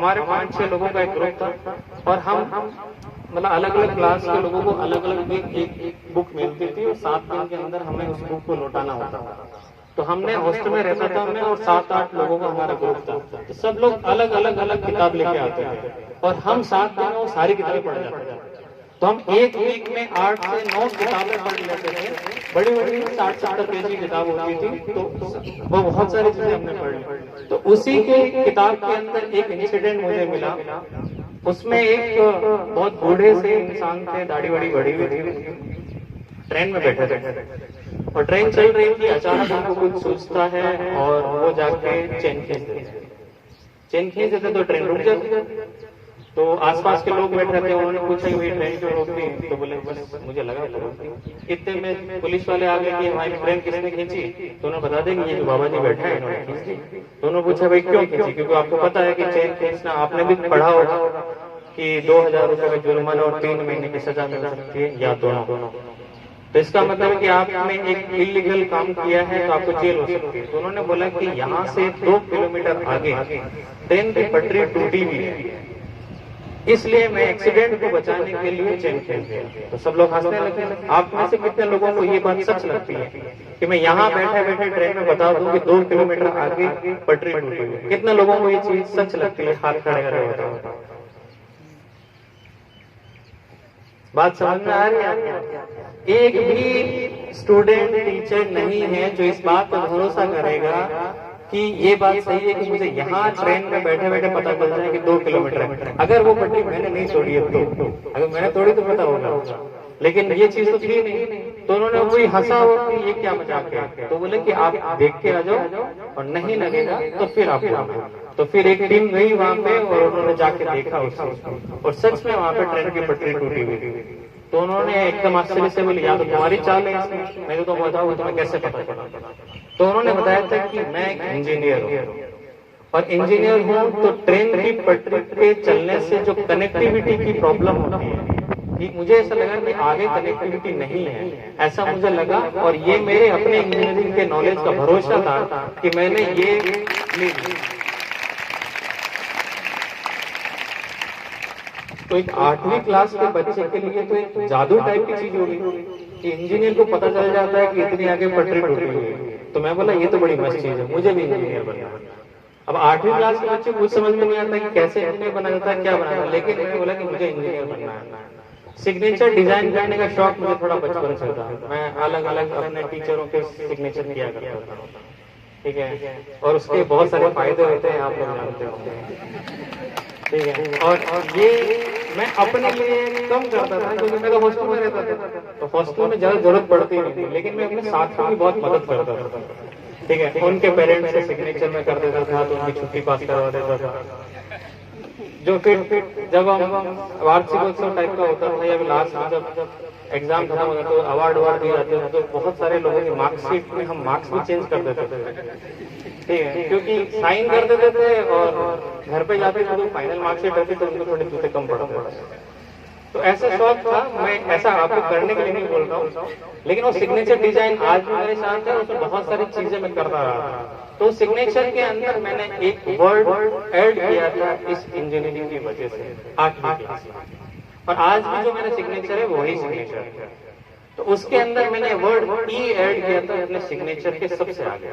हमारे 5-6 लोगों का एक ग्रुप था और हम मतलब अलग अलग क्लास के लोगों को अलग अलग एक बुक मिलती थी और 7 दिन के अंदर हमें उस बुक को लौटाना होता था। तो हमने हॉस्टल में रहता था मैं और 7-8 लोगों का हमारा ग्रुप था। तो सब लोग अलग अलग किताब लेके आते थे और हम 7 दिन में वो सारी किताबें पढ़ जाते थे। तो हम एक वीक में 8 से 9 किताबें पढ़ लेते थे। बड़ी बड़ी 60-70 पेज की किताब होती थी, तो वो बहुत सारी चीजें हमने पढ़ ली। तो उसी के किताब के अंदर एक इंसिडेंट मुझे मिला। उसमें एक बहुत बूढ़े से इंसान थे, दाढ़ी वाड़ी बढ़ी हुई थी, ट्रेन में बैठे थे और ट्रेन चल रही थी। अचानक उनको कुछ सूझता है और वो जाके चेन खींच देते तो ट्रेन रुक जाती। तो आसपास के लोग बैठ रहे थे, उन्होंने पूछा कि भाई ट्रेन क्यों रोकती है? तो बोले बस मुझे लगा तो रोकती। इतने में पुलिस वाले आ गए कि हमारी ट्रेन किसने खींची? तो उन्होंने बता दें कि ये जो बाबा जी बैठे हैं इन्होंने खींच दी। तो उन्होंने पूछा भाई क्यों खींची? क्योंकि आपको पता है कि चेन खींचना, आपने भी पढ़ा होगा कि 2000 रुपए का जुर्माना और 3 महीने की सजा मिल सकती है या दोनों। तो इसका मतलब है कि आपने एक इलीगल काम किया है तो आपको जेल हो सकती है। तो उन्होंने बोला कि यहाँ से 2 किलोमीटर आगे ट्रेन की पटरी टूटी हुई है, इसलिए मैं एक्सीडेंट को बचाने के लिए चेन खींच दिया। तो सब लोग हंसने लगे। आप में से कितने लोगों को ये बात सच लगती है कि मैं यहाँ बैठे बैठे ट्रेन में बता दूं कि 2 किलोमीटर आगे पटरी टूटी हुई है? कितने लोगों को ये चीज सच लगती है? हाथ खड़े करके बताओ। बात समझ में आ रही है? एक भी स्टूडेंट टीचर नहीं है जो इस बात पर भरोसा करेगा कि ये बात सही है कि मुझे यहाँ ट्रेन में बैठे बैठे पता चल जाए कि 2 किलोमीटर है। अगर वो पट्टी मैंने नहीं तोड़ी है तो, अगर मैंने तोड़ी तो पता होगा, लेकिन ये चीज तो थी नहीं। तो उन्होंने वही हंसा हो कि ये क्या मजाक है। तो बोले कि आप देख के आ जाओ और नहीं लगेगा तो फिर आप बोलो। तो फिर एक टीम गई वहां पे और उन्होंने जाके देखा उसको, और सच में वहां पे ट्रेन की पटरी टूटी हुई थी। तो उन्होंने एकदम आश्चर्य से बोले या तो तुम्हारी चाल है इसमें, मैं तो बताऊँ तुम्हें कैसे पता चला? तो उन्होंने बताया था कि मैं एक इंजीनियर हूँ और इंजीनियर हूँ तो ट्रेन की पटरी पे चलने से जो कनेक्टिविटी की प्रॉब्लम होती है, मुझे ऐसा लगा कि आगे कनेक्टिविटी नहीं है, ऐसा मुझे लगा। और ये मेरे अपने इंजीनियरिंग के नॉलेज का भरोसा था कि मैंने ये तो एक 8वीं क्लास के बच्चे के लिए तो एक जादू टाइप की चीज होगी कि इंजीनियर को पता चल जाता है कि इतनी आगे पटरी टूटी हुई है। तो मैं बोला ये तो बड़ी मस्त चीज है, मुझे भी इंजीनियर बनना है। अब 8वीं क्लास के बच्चे कुछ समझ में नहीं आता कि कैसे इंजीनियर बना जाता है, क्या बना जाता है, लेकिन मैंने बोला कि मुझे इंजीनियर बनना है। सिग्नेचर डिजाइन करने का शौक मुझे थोड़ा बचपन से था। मैं अलग अलग अपने टीचरों के सिग्नेचर किया करता था, ठीक है, और उसके बहुत सारे फायदे होते हैं, आप लोग जानते होंगे, ठीक है। और ये मैं अपने लिए कम करता था क्योंकि मैं तो हॉस्टल में रहता था, तो हॉस्टल में ज्यादा जरूरत पड़ती नहीं थी, लेकिन मैं अपने साथियों की बहुत मदद करता था, ठीक है। उनके पेरेंट्स के सिग्नेचर में कर देता था तो उनकी छुट्टी पास करवा देता था। जो फिर जब हम वार्षिकोत्सव टाइप का होता था या लास्ट में जब एग्जाम खत्म होता तो अवार्ड दिए जाते थे, तो बहुत सारे लोगों की मार्कशीट में हम मार्क्स भी चेंज कर देते थे, ठीक है, क्योंकि साइन कर देते थे और घर पे जाते थे तो फाइनल मार्कशीट रहती तो उनको थोड़े जूते कम पड़ते थे। तो ऐसा शौक था। मैं ऐसा आपको करने के लिए नहीं बोल रहा हूँ, लेकिन वो सिग्नेचर डिजाइन आज भी मेरे साथ है, उसमें बहुत सारी चीजें मैं करता रहा था। तो सिग्नेचर के अंदर मैंने एक वर्ड ऐड किया था इस इंजीनियरिंग की वजह से 8वीं क्लास में, और आज भी जो मेरा सिग्नेचर है वही सिग्नेचर है। तो उसके अंदर मैंने वर्ड ई ऐड किया था अपने सिग्नेचर के सबसे आगे,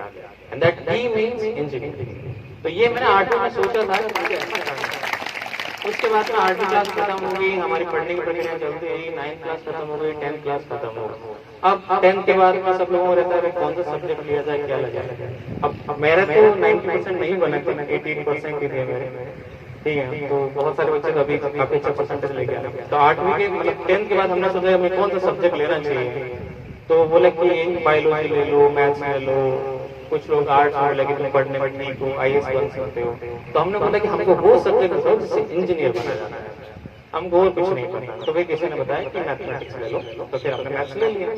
and that E means engineering. तो ये मैंने 8वीं में सोचा था कि मुझे ऐसा करना है। उसके बाद में 8वीं क्लास खत्म हो गई, हमारी पढ़ने की प्रक्रिया चलती रही, 9th क्लास खत्म हो गई, 10th क्लास खत्म हो गई। अब 10th के बाद में सब लोगों को रहता है कौन सा सब्जेक्ट लिया जाए, क्या लिया जाए। अब मेरे तो 90% नहीं बना था, 18% ही थे मेरे, ठीक है। तो बहुत सारे बच्चे तो अभी काफी अच्छा परसेंटेज लेके आए। तो 8वीं के मतलब 10th के बाद हमने सोचा हमें कौन सा सब्जेक्ट लेना चाहिए, तो बोले कि बायोलॉजी ले लो, मैथ्स ले लो, कुछ लोग आर्ट्स में लगे तुम पढ़ने में ठीक हो, IAS बन सकते हो। तो हमने बोला कि हमको वो सब्जेक्ट बताओ जिससे इंजीनियर बना जाना है, हमको और कुछ नहीं पता। तो फिर किसी ने बताया कि मैथमेटिक्स ले लो, तो फिर हमने मैथ्स ले लिया।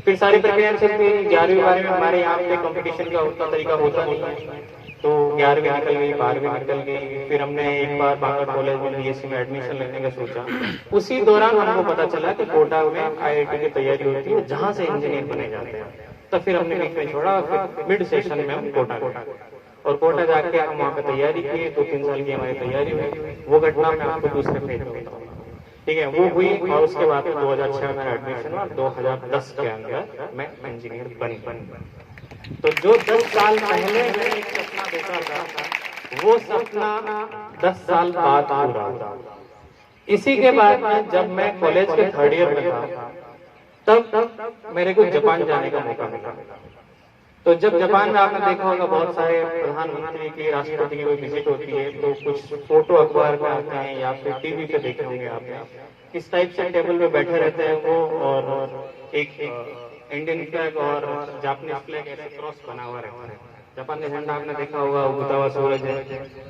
फिर सारी प्रक्रिया चलती 11वीं 12वीं में हमारे यहाँ पे कंपटीशन का उतना तरीका होता नहीं है, तो 11वीं निकल गई, 12वीं निकल गई। फिर हमने एक बार बांका कॉलेज में BSc में एडमिशन लेने का सोचा। उसी दौरान हमको पता चला कि कोटा में IIT की तैयारी होती है जहाँ से इंजीनियर बने जाते हैं। तो फिर हमने बीच में छोड़ा, फिर मिड सेशन में हम कोटा गए। और कोटा जाके हम वहाँ पे तैयारी किए, 2-3 साल की हमारी तैयारी हुई। वो घटना मैं आपको दूसरे पेज में बताऊंगा, ठीक है। वो हुई और उसके बाद 2006 में एडमिशन हुआ, 2010 के अंदर मैं इंजीनियर बन। तो जो 10 साल पहले मैंने एक सपना देखा था, वो सपना 10 साल बाद पूरा हुआ। इसी के बाद में जब मैं कॉलेज के 3rd ईयर में था, तब मेरे को जापान जाने का मौका मिला। तो जब जापान में आपने देखा होगा बहुत सारे प्रधानमंत्री की, राष्ट्रपति की कोई विजिट होती है, तो कुछ फोटो अखबार में आते हैं या फिर टीवी पे देखे होंगे आपने, किस टाइप से टेबल पे बैठे रहते हैं वो, और एक इंडियन फ्लैग और जापानीज फ्लैग ऐसे क्रॉस बना हुआ रहता है। जापान का झंडा आपने देखा होगा, उगता हुआ सूरज है,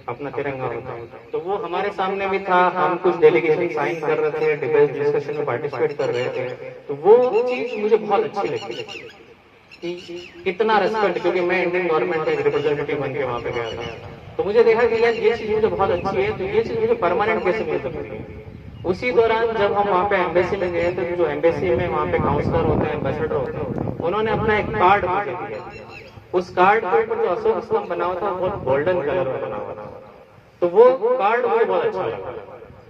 अपना तिरंगा होता है। तो वो हमारे सामने भी था, हम कुछ डेलीगेशन साइन कर रहे थे, डिबेट डिस्कशन में पार्टिसिपेट कर रहे थे। तो वो चीज मुझे बहुत अच्छी लगी, कितना रेस्पेक्ट, क्योंकि मैं इंडियन गवर्नमेंट का एक रिप्रेजेंटेटिव बन के वहाँ पे गया था। तो मुझे देखा कि यार ये चीज मुझे बहुत अच्छी है, तो ये चीज मुझे परमानेंट कैसे मिल सकती है। उसी दौरान जब हम वहाँ पे एम्बेसी में गए थे, जो एम्बेसी में वहाँ पे काउंसलर होते हैं, एम्बेसडर होते हैं, उन्होंने अपना एक कार्ड मुझे दिया। उस कार्ड के ऊपर जो अशोक स्तंभ बना हुआ था वो गोल्डन कलर में बना हुआ था। तो वो कार्ड मुझे बहुत अच्छा लगा।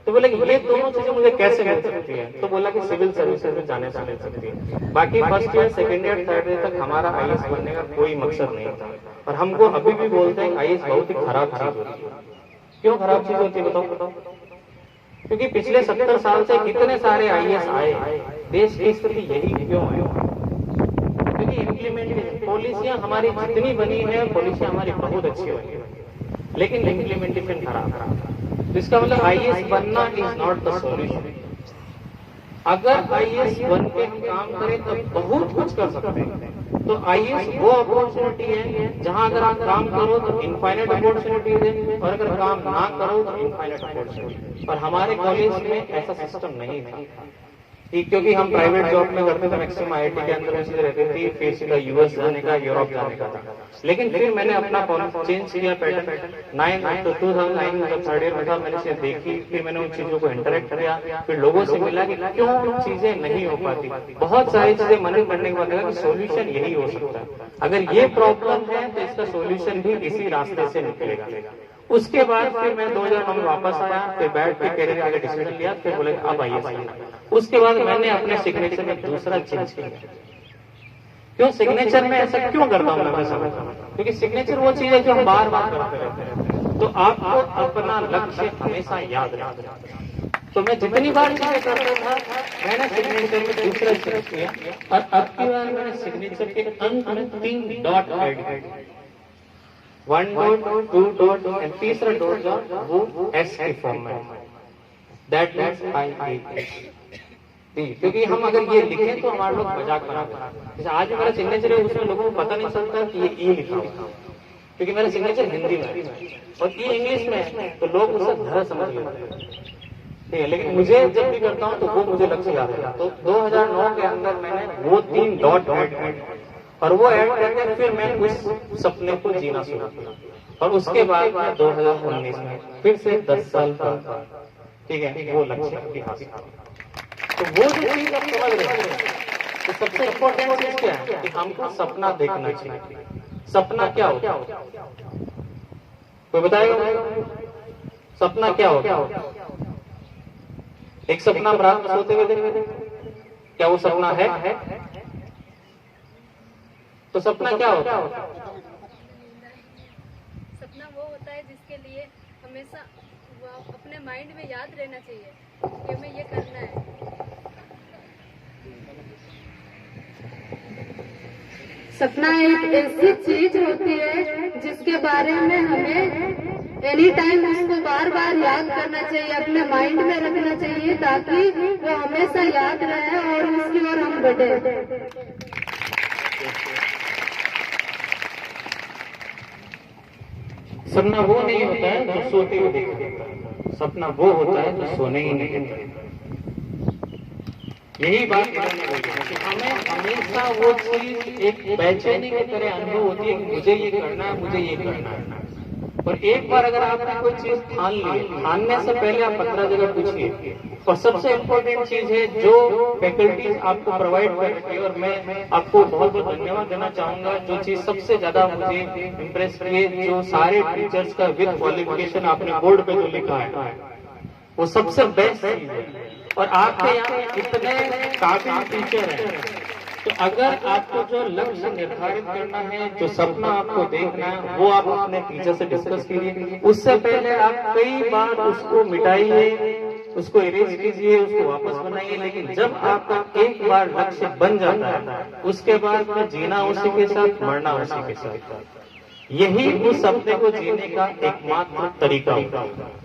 तो बोले कि ये दोनों चीजें मुझे कैसे मिल सकती है, तो बोला कि सिविल सर्विसेज में जाने से मिल सकती है। बाकी 1st year 2nd year 3rd year तक हमारा IAS बनने का कोई मकसद नहीं था, और हमको अभी भी बोलते हैं IAS बहुत ही खराब चीज होती है। क्यों खराब चीज होती है बताओ? क्योंकि पिछले 70 साल से कितने सारे IAS आए, देश की स्थिति यही क्यों है? क्योंकि इम्प्लीमेंटेशन, पॉलिसियां हमारी जितनी बनी है, पॉलिसियां हमारी बहुत अच्छी बनी है, लेकिन इम्प्लीमेंटेशन खराब। तो इसका मतलब IAS बनना इज नॉट द सॉल्यूशन। अगर IAS बन के हम काम करें तो बहुत कुछ कर सकते हैं। तो IAS वो अपॉर्चुनिटी है जहां अगर आप काम करो तो इनफाइनाइट अपॉर्चुनिटीज है, और अगर काम ना करो तो इनफाइनाइट अपॉर्चुनिटी। और हमारे कॉलेज में ऐसा सिस्टम नहीं था, क्योंकि हम प्राइवेट जॉब में करते थे, मैक्सिमम IIT के अंदर में रहती थी, फिर सीधा US जाने का, यूरोप जाने का था। लेकिन फिर मैंने अपना चेंज किया पैटर्न। 2009 में जब 3rd ईयर में था, मैंने इसे देखी, फिर मैंने उन चीजों को इंटरेक्ट किया, फिर लोगों से मिला कि क्यों चीजें नहीं हो पाती। बहुत सारी चीजें मनन करने के बाद लगा कि सोल्यूशन यही हो सकता है। अगर ये प्रॉब्लम है तो इसका सोल्यूशन भी इसी रास्ते से निकलेगा। उसके बाद फिर मैं 2009 में वापस आया, फिर बैठ के कैरियर आगे डिसीजन लिया, फिर बोले अब आइए। उसके बाद मैंने अपने सिग्नेचर में दूसरा चेंज किया। क्यों सिग्नेचर में ऐसा क्यों करता हूं मैं समझता हूं? क्योंकि सिग्नेचर वो चीज है जो हम बार बार करते रहते हैं। तो आपको अपना लक्ष्य हमेशा याद रखना। तो मैं जितनी बार चीजें करता था, मैंने सिग्नेचर में दूसरा चेंज किया, और अब की बार मैंने सिग्नेचर के अंत में 3 डॉट ऐड किया, 1 डॉट, 2 डॉट, और तीसरा डॉट जो वो S के फॉर्म में, दैट मीन्स IAS। क्योंकि हम अगर ये लिखें तो हमारे लोग मजाक बनाते हैं। जैसे आज मेरा सिग्नेचर है, उसमें लोगों को पता नहीं चलता कि ये E लिखा हुआ, क्योंकि मेरा सिग्नेचर हिंदी में और E इंग्लिश में, तो लोग उसे धर समझ लेते हैं। ठीक है, लेकिन मुझे जब भी करता हूँ तो वो मुझे लक्ष्य याद है। तो 2009 के अंदर मैंने वो 3 डॉट ऐड किए, और वो ऐड करके फिर मैं उस सपने को जीना शुरू किया। और उसके बाद 2019 में फिर से 10 साल बाद, ठीक है, वो लक्ष्य हासिल। तो वो जो चीज आप समझ रहे हैं, तो सबसे इम्पोर्टेंट चीज क्या है कि हमको सपना देखना चाहिए। सपना क्या होता है? कोई बताएगा सपना क्या होता है? एक सपना हम रात में सोते हुए देखते, क्या वो सपना है? तो सपना क्या होता है? सपना वो होता है जिसके लिए हमेशा अपने माइंड में याद रहना चाहिए कि हमें ये करना है। सपना एक ऐसी चीज होती है जिसके बारे में हमें एनी टाइम उसको बार बार याद करना चाहिए, अपने माइंड में रखना चाहिए, ताकि वो हमेशा याद रहे और उसकी ओर हम बढ़े। सपना वो नहीं होता है जो सोते हुए देखा जाता है, सपना वो होता है जो सोने ही नहीं देता। यही बात हमें हमेशा वो चीज एक बेचैनी की तरह अनुभव होती है कि मुझे ये करना है, मुझे ये करना है। और एक बार अगर आपने कोई चीज ठान ली, ठानने से पहले आप 15 जगह पूछिए। और सबसे इम्पोर्टेंट चीज है जो फैकल्टीज आपको प्रोवाइड करती है, और मैं आपको बहुत बहुत धन्यवाद देना चाहूंगा, जो चीज सबसे ज्यादा मुझे इम्प्रेस किए, जो सारे टीचर्स का विद क्वालिफिकेशन आपने बोर्ड पे जो लिखा है वो सबसे बेस्ट चीज है। और आपके यहाँ इतने काबिल टीचर हैं, तो अगर आपको जो लक्ष्य निर्धारित करना है, जो सपना आपको देखना है, वो आप अपने टीचर से डिस्कस कीजिए। उससे पहले आप कई बार उसको मिटाइए, उसको इरेज कीजिए, उसको वापस बनाइए। लेकिन जब आपका एक बार लक्ष्य बन जाता है, उसके बाद में जीना उसी के साथ, मरना उसी के साथ। यही उस सपने को जीने का एकमात्र तरीका होता है।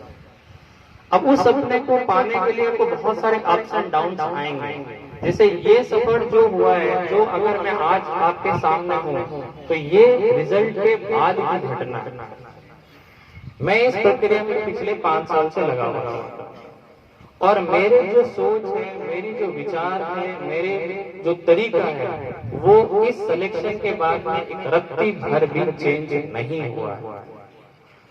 अब उस सपने को पाने के लिए आपको बहुत सारे अप्स एंड डाउन्स आएंगे। जैसे ये सफर जो हुआ है, जो अगर मैं आज आपके सामने हूँ, तो ये रिजल्ट के बाद की घटना है। मैं इस प्रक्रिया में पिछले 5 साल से लगा हुआ हूँ, और मेरे जो सोच है, मेरी जो विचार है, मेरे जो तरीका है, वो इस सिलेक्शन के बाद में एक रत्ती भर भी चेंज नहीं हुआ है।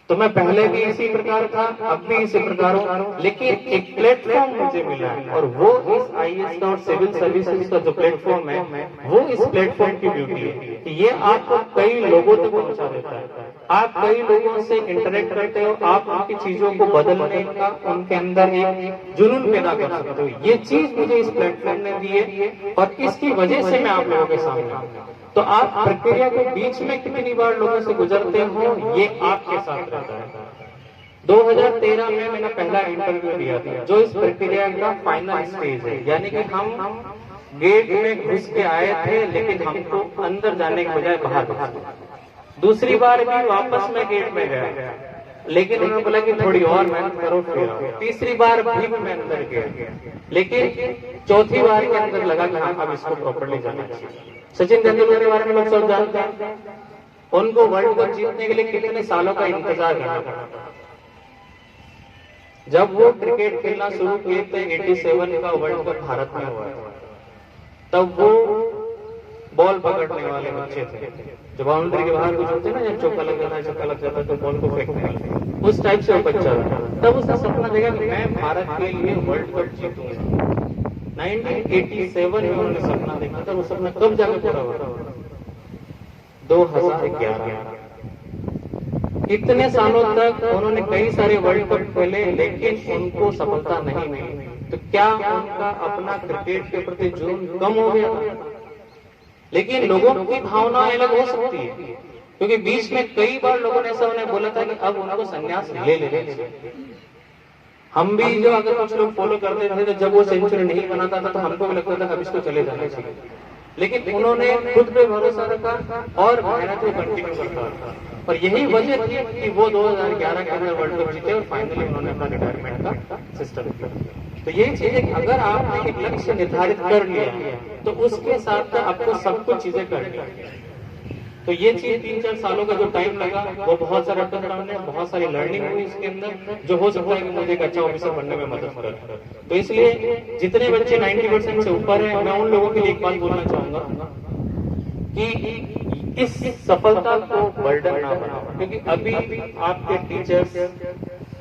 तो मैं पहले भी इसी प्रकार था, अब भी इसी प्रकार हूँ, लेकिन एक प्लेटफॉर्म मुझे मिला है, और वो इस आईएएस का और सिविल सर्विसेज का जो प्लेटफॉर्म है, वो इस प्लेटफॉर्म की ब्यूटी है कि ये आपको कई लोगों तक पहुंचा देता है। आप कई लोगों से इंटरेक्ट करते हो, आप उनकी चीजों को बदलने का उनके अंदर एक जुनून पैदा कर सकते हो। ये चीज मुझे इस प्लेटफॉर्म ने दी है, और इसकी वजह से मैं आप लोगों के सामने हूँ। तो आप प्रक्रिया के बीच में कितनी बार लोगों से गुजरते हो, ये आपके साथ रहता है। 2013 में मैंने पहला इंटरव्यू दिया था, जो इस प्रक्रिया का फाइनल स्टेज है। यानी कि हम गेट में घुस के आए थे, लेकिन हमको अंदर जाने के बजाय बाहर घुस। दूसरी बार भी वापस मैं गेट में गया, लेकिन उन्होंने बोला कि थोड़ी और मेहनत करो फिर आओ। तीसरी बार भी मैं अंदर गया, लेकिन चौथी बार के अंदर लगा कि हाँ, अब इसको प्रॉपर्ली जाना चाहिए। सचिन तेंदुलकर के बारे में लोग सब जानते हैं। उनको वर्ल्ड कप जीतने के लिए कितने सालों का इंतजार करना पड़ा। जब वो क्रिकेट खेलना शुरू किए थे, 87 का वर्ल्ड कप भारत में हुआ, तब वो बॉल पकड़ने वाले बच्चे थे, जो बाउंड्री के बाहर कुछ होते ना, जब चौका लग जाता है, छक्का लग जाता है, तो बॉल को फेंकने वाले, उस टाइप से वो बच्चा था। तब उसने सपना देखा कि मैं भारत के लिए वर्ल्ड कप जीतूंगा। 1987 में उन्होंने सपना देखा था। वो सपना कब जाकर पूरा हुआ? 2011। इतने सालों तक उन्होंने कई सारे वर्ल्ड कप खेले, लेकिन उनको सफलता नहीं मिली। तो क्या उनका अपना क्रिकेट के प्रति जुनून कम हो गया? लेकिन लोगों की भावनाएं अलग हो सकती है, क्योंकि बीच में कई बार लोगों ने ऐसा उन्हें बोला था कि अब उनको संन्यास ले लेना चाहिए। हम भी जो अगर कुछ लोग फॉलो करते थे, तो जब वो सेंचुरी नहीं बनाता था, तो हमको भी लगता था अब इसको चले जाना चाहिए। लेकिन उन्होंने खुद पे भरोसा रखा और मेहनत को कंटिन्यू करता रहा, और यही वजह थी कि वो 2011 के अंदर वर्ल्ड कप जीते, और फाइनली उन्होंने अपना रिटायरमेंट का सिस्टम किया। तो यही चीज है कि अगर आपने एक लक्ष्य निर्धारित कर लिया, तो उसके साथ आपको सब कुछ चीजें करनी है। तो ये चीज 3-4 सालों का जो टाइम लगा, वो बहुत सारा अप एंड डाउन है, बहुत सारी लर्निंग हुई इसके अंदर, जो हो सकता है कि मुझे एक अच्छा ऑफिसर बनने में मदद करे। तो इसलिए जितने बच्चे 90% से ऊपर हैं, मैं उन लोगों के लिए एक बात बोलना चाहूंगा कि इस सफलता को बर्डन ना बनाओ, क्योंकि अभी आपके टीचर्स,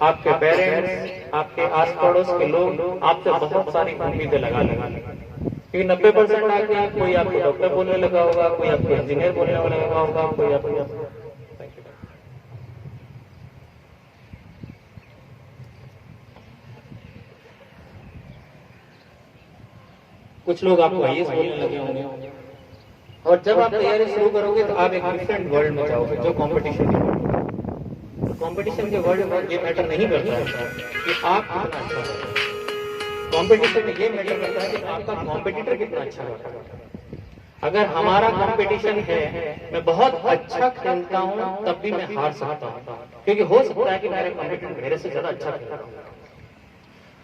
आपके पेरेंट्स, आपके आस पड़ोस के लोग आपसे बहुत सारी उम्मीदें लगा लेंगे। क्योंकि 90% आके कोई आपको डॉक्टर बोलने लगा होगा, कोई आपको इंजीनियर बोलने वाला लगा होगा, कोई आपको। कुछ लोग आपको आईएएस बोलने लगे होंगे, और जब आप तैयारी शुरू करोगे तो आप एक डिफरेंट वर्ल्ड में जाओगे, जो कंपटीशन के वर्ल्ड। कंपटीशन के वर्ल्ड में ये मैटर नहीं करता है कि आप कितना अच्छा हो, कंपटीशन में ये मैटर करता है कि आपका कॉम्पिटिटर कितना अच्छा करता है। अगर हमारा कंपटीशन है, मैं बहुत अच्छा खेलता हूँ, तब भी मैं हार सकता हूँ, क्योंकि हो सकता है कि मेरे कॉम्पिटिटर मेरे से ज्यादा अच्छा खेलता हूँ।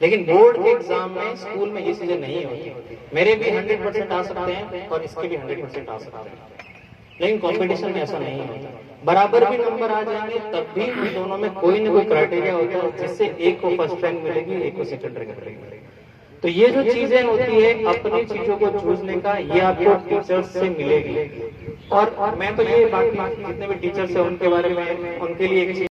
लेकिन बोर्ड के एग्जाम में, स्कूल में ये चीजें नहीं होती। मेरे भी 100% आ सकते हैं और इसके भी 100% आ सकते हैं, लेकिन कंपटीशन में ऐसा नहीं होता। बराबर भी नंबर आ जाएंगे, तब भी इन दोनों में कोई ना कोई क्राइटेरिया होता है, जिससे एक को फर्स्ट रैंक मिलेगी, एक को सेकंड रैंक मिलेगी। तो ये जो चीजें होती है अपनी चीजों को चूजने का, ये आपको टीचर्स से मिलेगी। और मैं तो ये बाकी जितने भी टीचर्स हैं उनके बारे में, उनके लिए एक